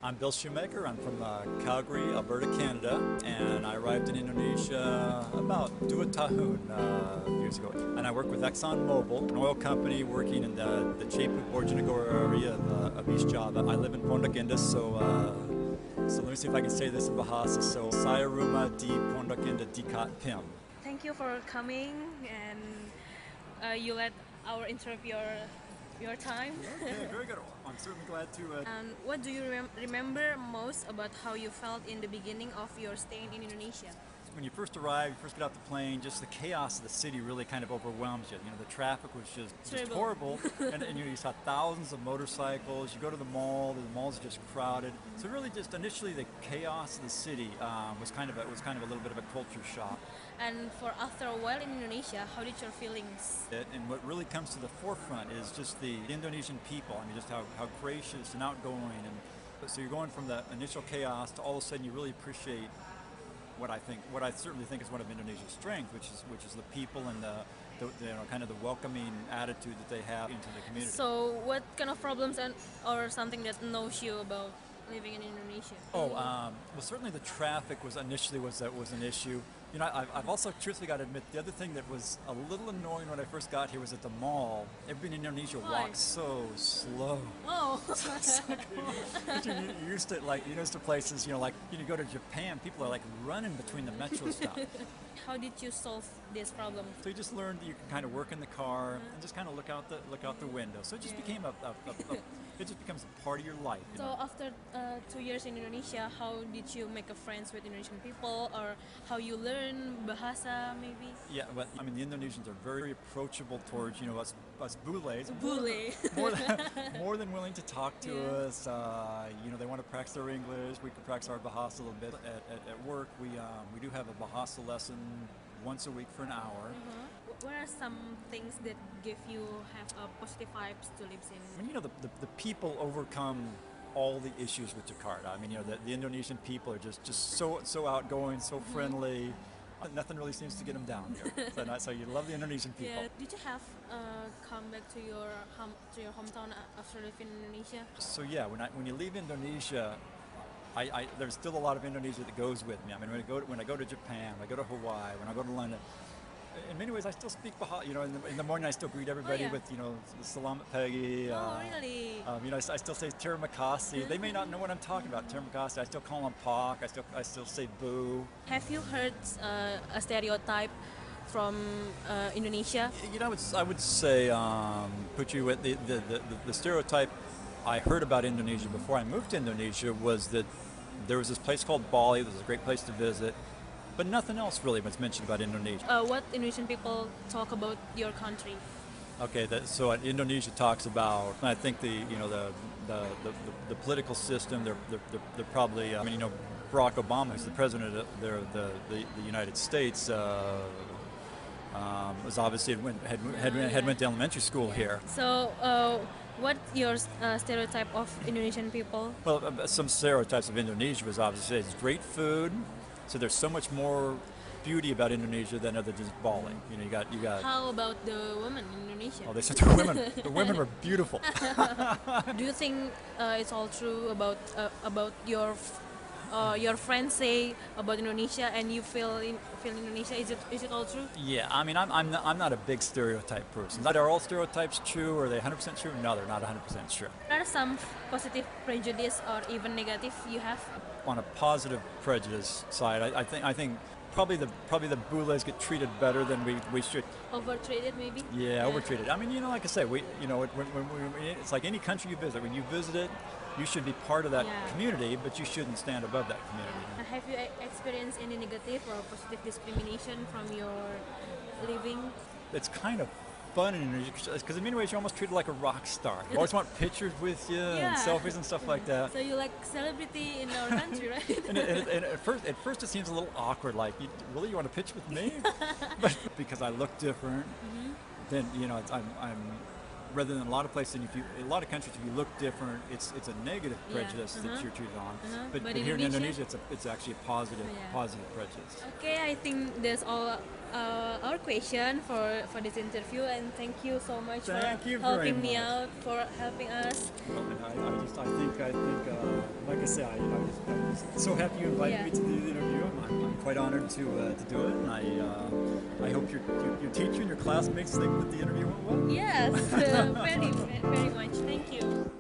I'm Bill Shoemaker. I'm from Calgary, Alberta, Canada, and I arrived in Indonesia about 2 tahun years ago. And I work with ExxonMobil, an oil company working in the Cepu Bojonegoro area of East Java. I live in Pondok Indah, so let me see if I can say this in Bahasa. So, saya rumah di Pondok Indah dekat PIM. Thank you for coming and you let our interview your time. Okay, very good. I'm certainly glad to. And what do you remember most about how you felt in the beginning of your stay in Indonesia? When you first arrive, you first get off the plane, just the chaos of the city really kind of overwhelms you. You know, the traffic was just horrible, and you saw thousands of motorcycles. You go to the malls are just crowded. So really, just initially, the chaos of the city was kind of a little bit of a culture shock. And for after a while in Indonesia, how did your feelings? And what really comes to the forefront is just the Indonesian people. I mean, just how gracious and outgoing, and so you're going from the initial chaos to all of a sudden you really appreciate what I certainly think is one of Indonesia's strengths, which is the people and the kind of the welcoming attitude that they have into the community. So, what kind of problems or something that annoys you about living in Indonesia? Well, certainly the traffic was an issue. You know, I've also truthfully got to admit the other thing that was a little annoying when I first got here was at the mall. Everybody in Indonesia walks so slow. Oh, You're used to places, you go to Japan, people are like running between the metro stops. How did you solve this problem? So you just learned that you can kind of work in the car and just kind of look out the window. So it just became it just becomes a part of your life. So after 2 years in Indonesia, how did you make a friends with Indonesian people, or how you learn bahasa maybe? Yeah, well, I mean the Indonesians are very approachable towards us bules. Bule. More than willing to talk to us. They want to practice their English. We can practice our bahasa a little bit. At work, we do have a bahasa lesson once a week for an hour. What are some things that give you positive vibes to live in? I mean, the people overcome all the issues with Jakarta. I mean, the Indonesian people are just so outgoing, so friendly. Nothing really seems to get them down here. So you love the Indonesian people. Yeah. Did you have come back to your hometown after living in Indonesia? So yeah, when you leave Indonesia, there's still a lot of Indonesia that goes with me. I mean, when I go to Japan, when I go to Hawaii, when I go to London, in many ways I still speak Bahasa. In the morning I still greet everybody with Selamat Pagi. Oh, really? I still say terima kasih. They may not know what I'm talking about. Terima kasih. I still call them Pak. I still say boo. Have you heard a stereotype from Indonesia? I would say, Putri, the stereotype I heard about Indonesia before I moved to Indonesia was that there was this place called Bali. It was a great place to visit, but nothing else really was mentioned about Indonesia. What Indonesian people talk about your country? Okay, so Indonesia talks about, I think the political system. They're probably, Barack Obama, who's the president of the United States, was obviously had went to elementary school here. So, what's your stereotype of Indonesian people? Well, some stereotypes of Indonesia was obviously it's great food. So there's so much more beauty about Indonesia than other just Bali. You got. How about the women in Indonesia? Oh, they said the women were beautiful. Do you think it's all true about your friends say about Indonesia, and you feel Indonesia? Is it all true? Yeah, I mean, I'm not a big stereotype person. Are all stereotypes true? Are they 100% true? No, they're not 100% true. Are some positive prejudice or even negative you have? On a positive prejudice side, I think probably the bules get treated better than we should. Overtreated, maybe. Yeah, overtreated. I mean, like I say, it's like any country you visit. When you visit it, you should be part of that community, but you shouldn't stand above that community. Have you experienced any negative or positive discrimination from your living? It's kind of fun in Indonesia because in many ways you're almost treated like a rock star. You always want pictures with you and selfies and stuff like that. So you like celebrity in our country, right? and at first it seems a little awkward. Like, you want a picture with me? But because I look different, then I'm rather than a lot of places, a lot of countries, if you look different, it's a negative prejudice that you're treated on. But here in Indonesia, it's actually a positive prejudice. Okay, I think that's all our question for this interview, and thank you so much for helping me out, for helping us. Well, I think, like I said, I'm just so happy you invited me to the interview. I'm quite honored to do it, and I hope your teacher and your classmates think that the interview went well. Yes, very much. Thank you.